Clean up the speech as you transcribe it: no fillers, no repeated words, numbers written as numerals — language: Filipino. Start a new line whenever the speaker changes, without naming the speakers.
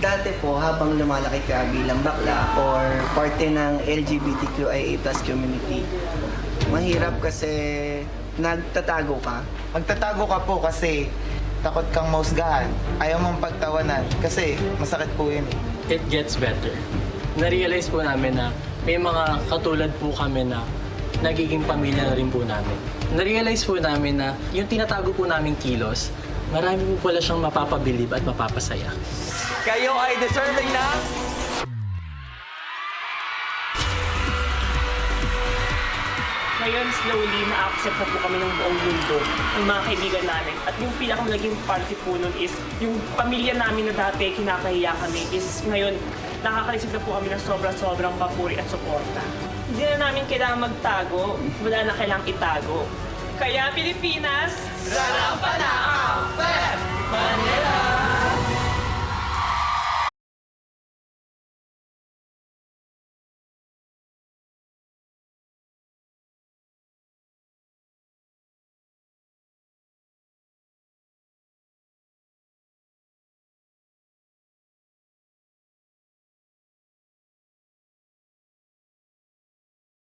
Dati po, habang lumalaki ka bilang bakla or parte ng LGBTQIA+ community, mahirap kasi nagtatago ka.
Magtatago ka po kasi takot kang mausgahan. Ayaw mong pagtawanan kasi masakit po yun eh.
It gets better. Na-realize po namin na may mga katulad po kami na nagiging pamilya na rin po namin. Na-realize po namin na yung tinatago po naming kilos, marami po pala siyang mapapabilib at mapapasaya.
Kayo ay deserving na
Ngayon, slowly, na-accept na po kami ng buong mundo, ng mga kaibigan namin. At yung pinakamalaging party po nun is, yung pamilya namin na dati kinakahiya kami is ngayon, nakaka-receive na po kami ng sobrang papuri at suporta. Hindi na namin kailangan magtago, wala na kailangang itago. Kaya Pilipinas,
Rampa na ang Feb Manila!